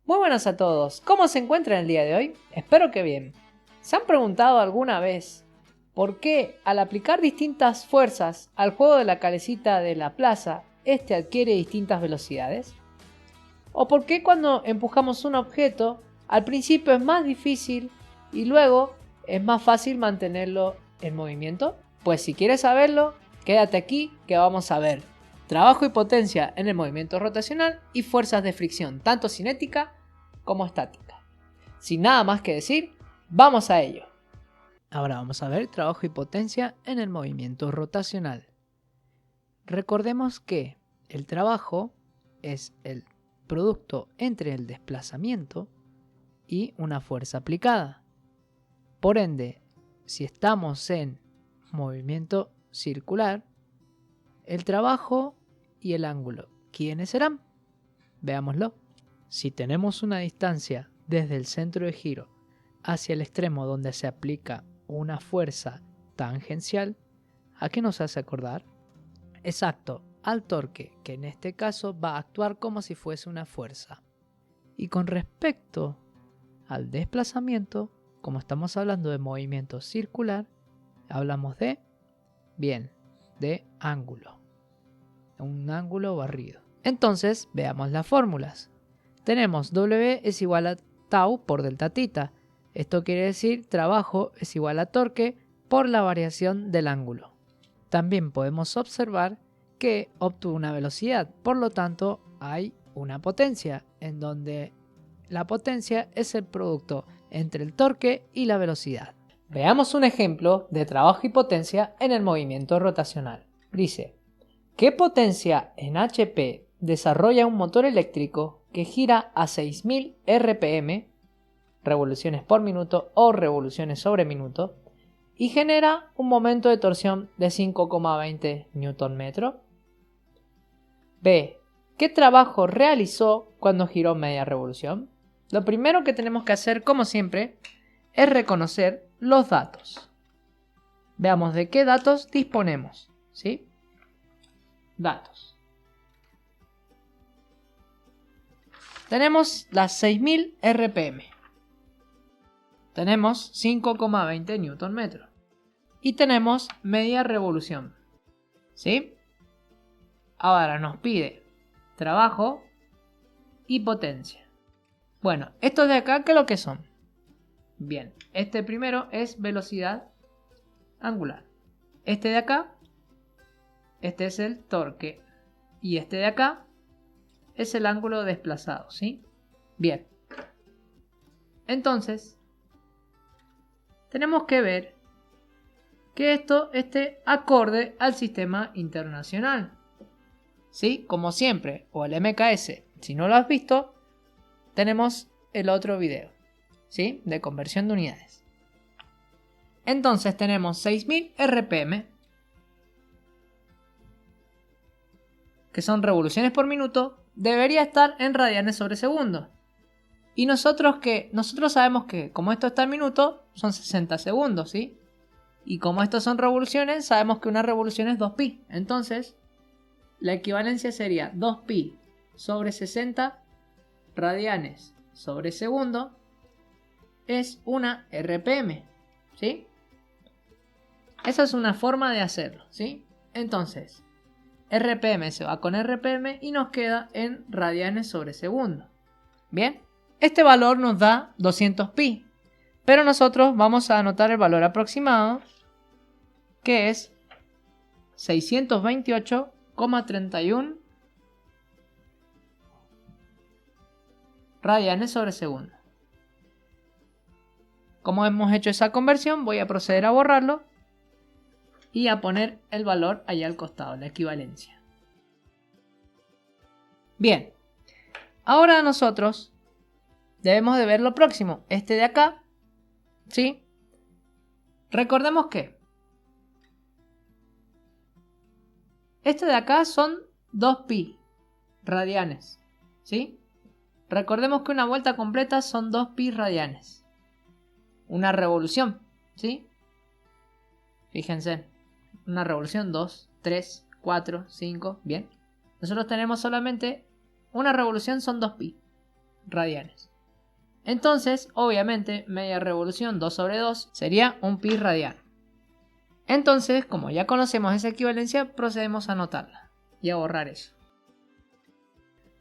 Muy buenas a todos, ¿cómo se encuentran el día de hoy? Espero que bien. ¿Se han preguntado alguna vez por qué al aplicar distintas fuerzas al juego de la calecita de la plaza, este adquiere distintas velocidades? ¿O por qué cuando empujamos un objeto, al principio es más difícil y luego es más fácil mantenerlo en movimiento? Pues si quieres saberlo, quédate aquí que vamos a ver trabajo y potencia en el movimiento rotacional y fuerzas de fricción, tanto cinética como estática. Sin nada más que decir, vamos a ello. Ahora vamos a ver trabajo y potencia en el movimiento rotacional. Recordemos que el trabajo es el producto entre el desplazamiento y una fuerza aplicada. Por ende, si estamos en movimiento circular, el trabajo y el ángulo, ¿quiénes serán? Veámoslo. Si tenemos una distancia desde el centro de giro hacia el extremo donde se aplica una fuerza tangencial, ¿a qué nos hace acordar? Exacto, al torque, que en este caso va a actuar como si fuese una fuerza. Y con respecto al desplazamiento, como estamos hablando de movimiento circular, hablamos de ángulo. Un ángulo barrido. Entonces, veamos las fórmulas. Tenemos W es igual a tau por delta tita. Esto quiere decir trabajo es igual a torque por la variación del ángulo. También podemos observar que obtuvo una velocidad, por lo tanto hay una potencia, en donde la potencia es el producto entre el torque y la velocidad. Veamos un ejemplo de trabajo y potencia en el movimiento rotacional. Dice, ¿qué potencia en HP desarrolla un motor eléctrico que gira a 6000 RPM, revoluciones por minuto o revoluciones sobre minuto, y genera un momento de torsión de 5,20 Nm? B. ¿Qué trabajo realizó cuando giró media revolución? Lo primero que tenemos que hacer, como siempre, es reconocer los datos. Veamos de qué datos disponemos, ¿sí? Datos. Tenemos las 6000 RPM. Tenemos 5,20 Nm. Y tenemos media revolución, ¿sí? Ahora nos pide trabajo y potencia. Bueno, estos de acá, ¿qué es lo que son? Bien, este primero es velocidad angular. Este de acá, este es el torque. Y este de acá es el ángulo desplazado, ¿sí? Bien. Entonces, tenemos que ver que esto esté acorde al sistema internacional, ¿sí? Como siempre, o el MKS. Si no lo has visto, tenemos el otro video, ¿sí? De conversión de unidades. Entonces tenemos 6000 RPM, que son revoluciones por minuto, debería estar en radianes sobre segundo. Y nosotros sabemos que como esto está en minuto, son 60 segundos, ¿sí? Y como estos son revoluciones, sabemos que una revolución es 2pi. Entonces, la equivalencia sería 2pi sobre 60 radianes sobre segundo es una RPM, ¿sí? Esa es una forma de hacerlo, ¿sí? Entonces, RPM se va con RPM y nos queda en radianes sobre segundo. Bien, este valor nos da 200pi, pero nosotros vamos a anotar el valor aproximado, que es 628,31 radianes sobre segundo. Como hemos hecho esa conversión, voy a proceder a borrarlo y a poner el valor allá al costado, la equivalencia. Bien, ahora nosotros debemos de ver lo próximo, este de acá, ¿sí? Recordemos que este de acá son 2pi radianes, ¿sí? Recordemos que una vuelta completa son 2pi radianes. Una revolución, ¿sí? Fíjense, una revolución, 2, 3, 4, 5, bien. Nosotros tenemos solamente una revolución, son 2pi. radianes. Entonces, obviamente, media revolución 2 sobre 2 sería un pi radiano. Entonces, como ya conocemos esa equivalencia, procedemos a anotarla y a borrar eso.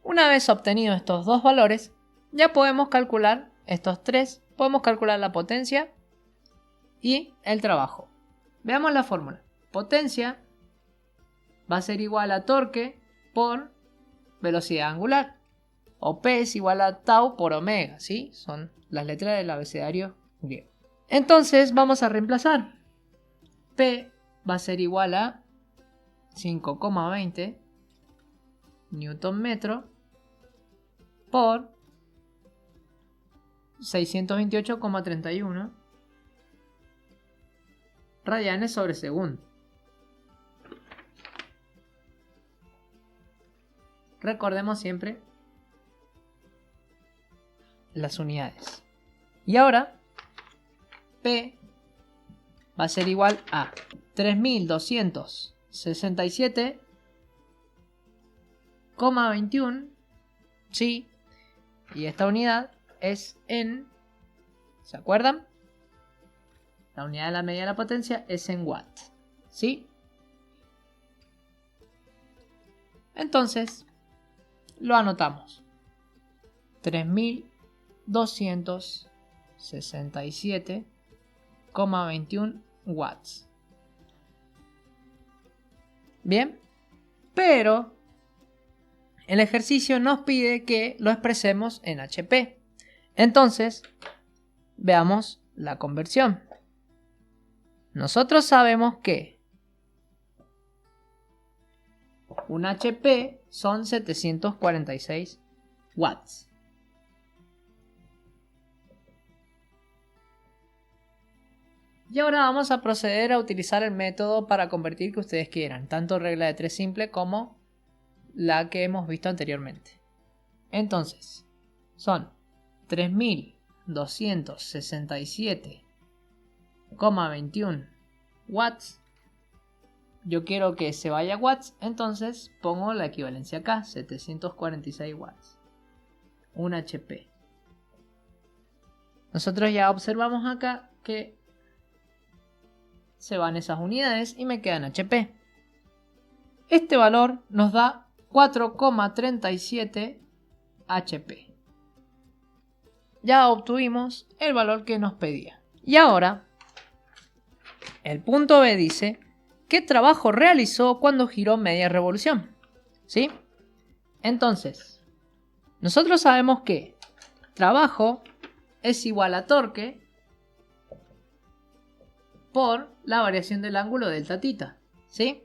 Una vez obtenidos estos dos valores, ya podemos calcular estos tres. Podemos calcular la potencia y el trabajo. Veamos la fórmula. Potencia va a ser igual a torque por velocidad angular. O P es igual a tau por omega, ¿sí? Son las letras del abecedario griego. Entonces vamos a reemplazar. P va a ser igual a 5,20 newton metro por 628,31 radianes sobre segundo. Recordemos siempre las unidades. Y ahora P va a ser igual a 3267,21, ¿sí? Y esta unidad es en, ¿se acuerdan? La unidad de la medida de la potencia es en watts, ¿sí? Entonces, lo anotamos. 3267,21 watts. Bien, pero el ejercicio nos pide que lo expresemos en HP. Entonces, veamos la conversión. Nosotros sabemos que un HP son 746 watts. Y ahora vamos a proceder a utilizar el método para convertir que ustedes quieran, tanto regla de 3 simple como la que hemos visto anteriormente. Entonces, son 3267,21 watts. Yo quiero que se vaya a watts, entonces pongo la equivalencia acá, 746 watts. Un HP. Nosotros ya observamos acá que se van esas unidades y me quedan HP. Este valor nos da 4,37 HP. Ya obtuvimos el valor que nos pedía. Y ahora, el punto B dice qué trabajo realizó cuando giró media revolución. ¿Sí? Entonces, nosotros sabemos que trabajo es igual a torque por la variación del ángulo delta tita. ¿Sí?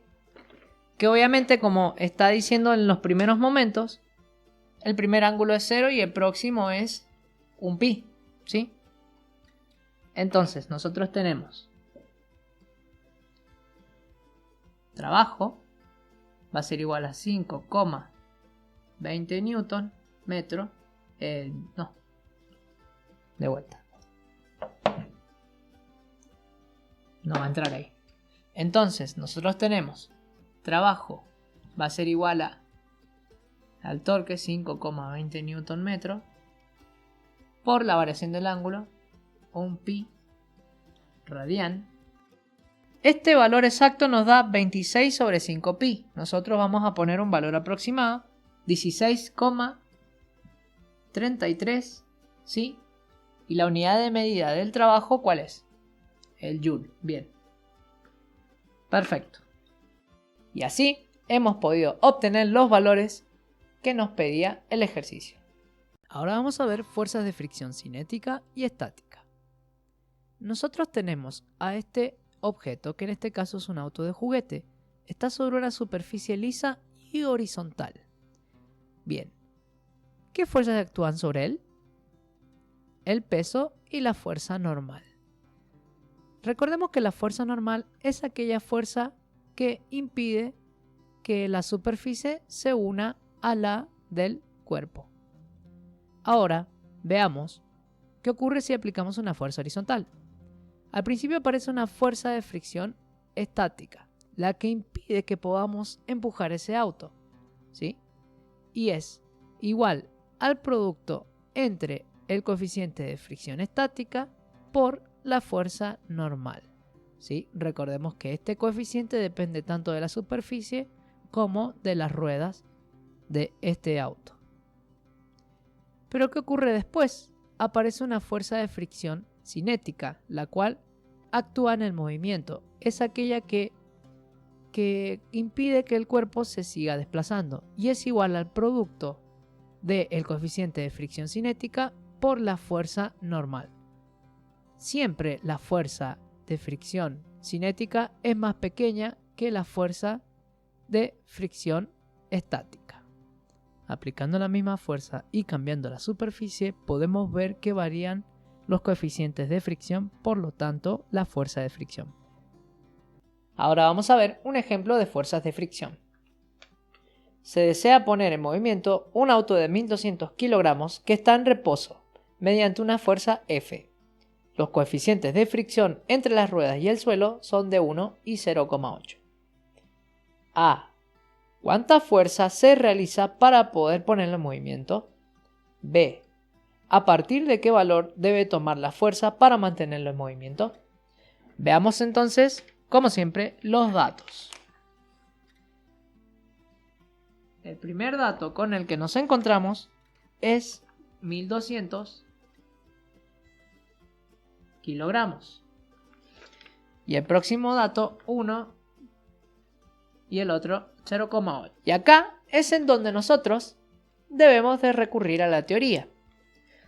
Que obviamente, como está diciendo en los primeros momentos, el primer ángulo es 0 y el próximo es un pi, ¿sí? Entonces, nosotros tenemos trabajo va a ser igual a 5,20 newton metro. No, de vuelta. No va a entrar ahí. Entonces, nosotros tenemos trabajo va a ser igual al torque 5,20 newton metro por la variación del ángulo, un pi radian. Este valor exacto nos da 26 sobre 5 pi. Nosotros vamos a poner un valor aproximado, 16,33, ¿sí? Y la unidad de medida del trabajo, ¿cuál es? El joule. Bien. Perfecto. Y así hemos podido obtener los valores que nos pedía el ejercicio. Ahora vamos a ver fuerzas de fricción cinética y estática. Nosotros tenemos a este objeto, que en este caso es un auto de juguete. Está sobre una superficie lisa y horizontal. Bien, ¿qué fuerzas actúan sobre él? El peso y la fuerza normal. Recordemos que la fuerza normal es aquella fuerza que impide que la superficie se una a la del cuerpo. Ahora, veamos qué ocurre si aplicamos una fuerza horizontal. Al principio aparece una fuerza de fricción estática, la que impide que podamos empujar ese auto, ¿sí? Y es igual al producto entre el coeficiente de fricción estática por la fuerza normal. ¿Sí? Recordemos que este coeficiente depende tanto de la superficie como de las ruedas de este auto. Pero ¿qué ocurre después? Aparece una fuerza de fricción cinética, la cual actúa en el movimiento. Es aquella que impide que el cuerpo se siga desplazando y es igual al producto del coeficiente de fricción cinética por la fuerza normal. Siempre la fuerza de fricción cinética es más pequeña que la fuerza de fricción estática. Aplicando la misma fuerza y cambiando la superficie, podemos ver que varían los coeficientes de fricción, por lo tanto, la fuerza de fricción. Ahora vamos a ver un ejemplo de fuerzas de fricción. Se desea poner en movimiento un auto de 1200 kilogramos que está en reposo mediante una fuerza F. Los coeficientes de fricción entre las ruedas y el suelo son de 1 y 0,8. A. ¿Cuánta fuerza se realiza para poder ponerlo en movimiento? B. ¿A partir de qué valor debe tomar la fuerza para mantenerlo en movimiento? Veamos entonces, como siempre, los datos. El primer dato con el que nos encontramos es 1200 kilogramos. Y el próximo dato 1 y el otro 0,8. Y acá es en donde nosotros debemos de recurrir a la teoría.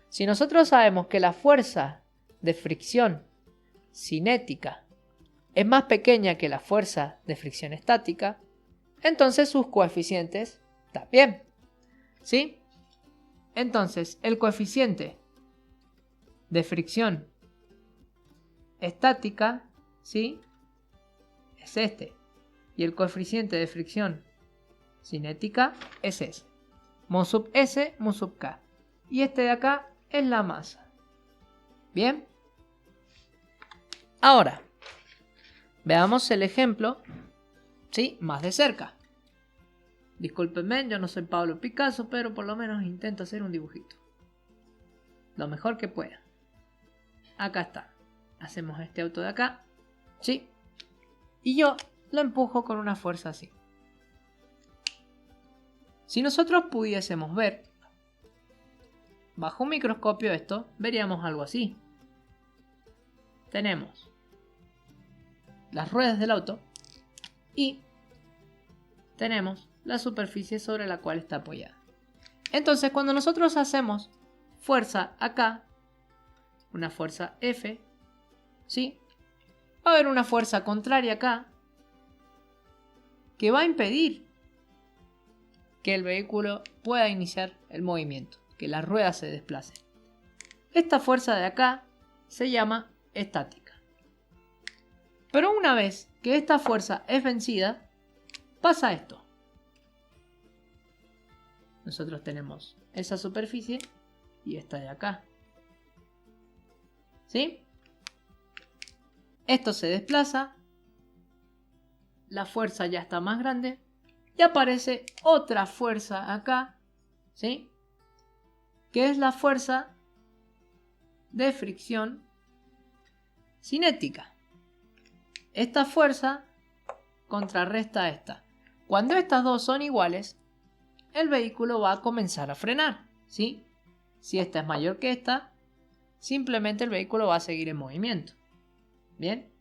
Si nosotros sabemos que la fuerza de fricción cinética es más pequeña que la fuerza de fricción estática, entonces sus coeficientes también. ¿Sí? Entonces, el coeficiente de fricción estática, ¿sí?, es este. Y el coeficiente de fricción cinética es ese. Mu sub S, mu sub K. Y este de acá es la masa. ¿Bien? Ahora, veamos el ejemplo, ¿sí?, más de cerca. Discúlpenme, yo no soy Pablo Picasso, pero por lo menos intento hacer un dibujito. Lo mejor que pueda. Acá está. Hacemos este auto de acá, ¿sí? Y yo lo empujo con una fuerza así. Si nosotros pudiésemos ver bajo un microscopio esto, veríamos algo así. Tenemos las ruedas del auto y tenemos la superficie sobre la cual está apoyada. Entonces, cuando nosotros hacemos fuerza acá, una fuerza F, ¿sí?, va a haber una fuerza contraria acá que va a impedir que el vehículo pueda iniciar el movimiento, que la rueda se desplace. Esta fuerza de acá se llama estática. Pero una vez que esta fuerza es vencida, pasa esto. Nosotros tenemos esa superficie y esta de acá. ¿Sí? Esto se desplaza, la fuerza ya está más grande y aparece otra fuerza acá, ¿sí?, que es la fuerza de fricción cinética. Esta fuerza contrarresta a esta. Cuando estas dos son iguales, el vehículo va a comenzar a frenar, ¿sí? Si esta es mayor que esta, simplemente el vehículo va a seguir en movimiento. ¿Bien?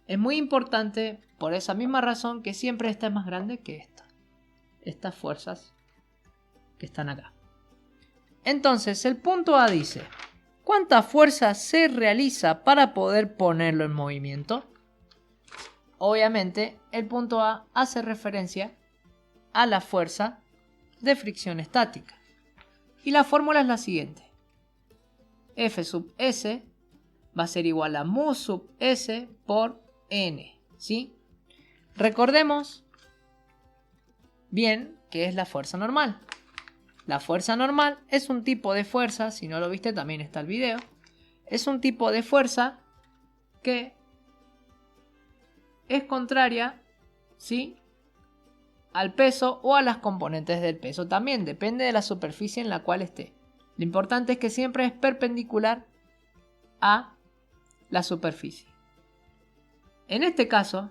Es muy importante por esa misma razón que siempre esta es más grande que esta. Estas fuerzas que están acá. Entonces, el punto A dice: ¿cuánta fuerza se realiza para poder ponerlo en movimiento? Obviamente, el punto A hace referencia a la fuerza de fricción estática. Y la fórmula es la siguiente. F sub S va a ser igual a mu sub S por N, ¿sí? Recordemos bien que es la fuerza normal. La fuerza normal es un tipo de fuerza, si no lo viste también está el video, es un tipo de fuerza que es contraria, ¿sí?, al peso o a las componentes del peso. También depende de la superficie en la cual esté. Lo importante es que siempre es perpendicular a la superficie. En este caso,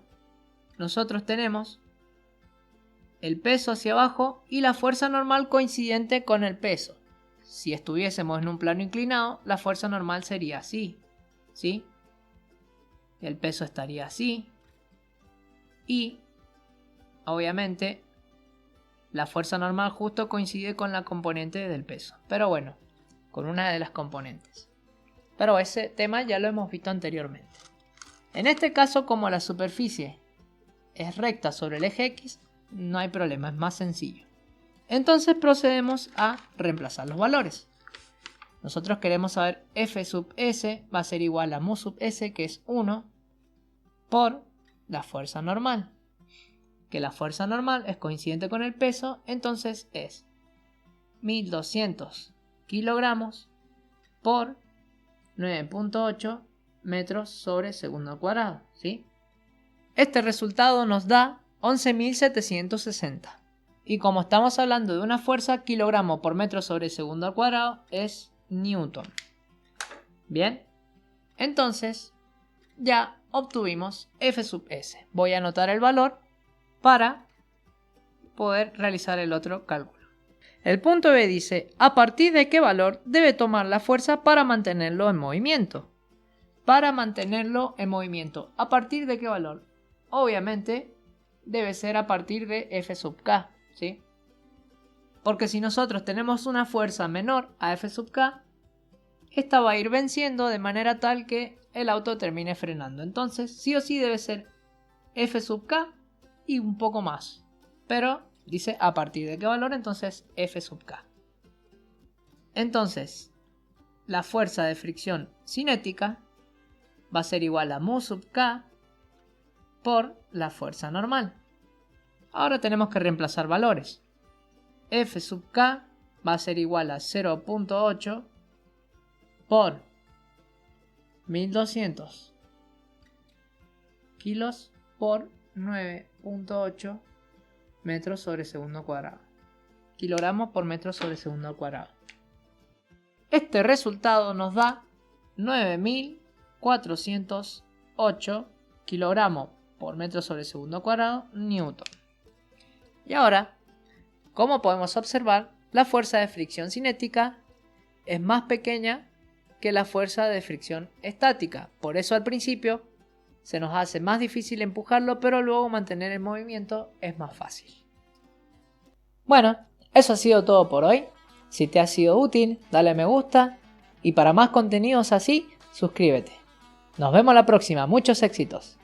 nosotros tenemos el peso hacia abajo y la fuerza normal coincidente con el peso. Si estuviésemos en un plano inclinado, la fuerza normal sería así, ¿sí? El peso estaría así y, obviamente, la fuerza normal justo coincide con la componente del peso. Pero bueno, con una de las componentes. Pero ese tema ya lo hemos visto anteriormente. En este caso, como la superficie es recta sobre el eje X, no hay problema, es más sencillo. Entonces procedemos a reemplazar los valores. Nosotros queremos saber F sub S va a ser igual a mu sub S, que es 1, por la fuerza normal. Que la fuerza normal es coincidente con el peso, entonces es 1200 kilogramos por 9.8 metros sobre segundo al cuadrado, ¿sí? Este resultado nos da 11.760. Y como estamos hablando de una fuerza, kilogramo por metro sobre segundo al cuadrado es newton. Bien, entonces ya obtuvimos F sub S. Voy a anotar el valor para poder realizar el otro cálculo. El punto B dice, ¿a partir de qué valor debe tomar la fuerza para mantenerlo en movimiento? Para mantenerlo en movimiento, ¿a partir de qué valor? Obviamente debe ser a partir de F sub K, ¿sí? Porque si nosotros tenemos una fuerza menor a F sub K, esta va a ir venciendo de manera tal que el auto termine frenando. Entonces, sí o sí debe ser F sub K y un poco más. Pero dice a partir de qué valor, entonces F sub K. Entonces, la fuerza de fricción cinética va a ser igual a mu sub K por la fuerza normal. Ahora tenemos que reemplazar valores. F sub K va a ser igual a 0.8 por 1200 kilos por 9.8 metros sobre segundo cuadrado. Kilogramos por metro sobre segundo cuadrado. Este resultado nos da 9.408 kilogramos por metro sobre segundo cuadrado newton. Y ahora, como podemos observar, la fuerza de fricción cinética es más pequeña que la fuerza de fricción estática. Por eso al principio se nos hace más difícil empujarlo, pero luego mantener el movimiento es más fácil. Bueno, eso ha sido todo por hoy. Si te ha sido útil, dale me gusta y para más contenidos así, suscríbete. Nos vemos la próxima, muchos éxitos.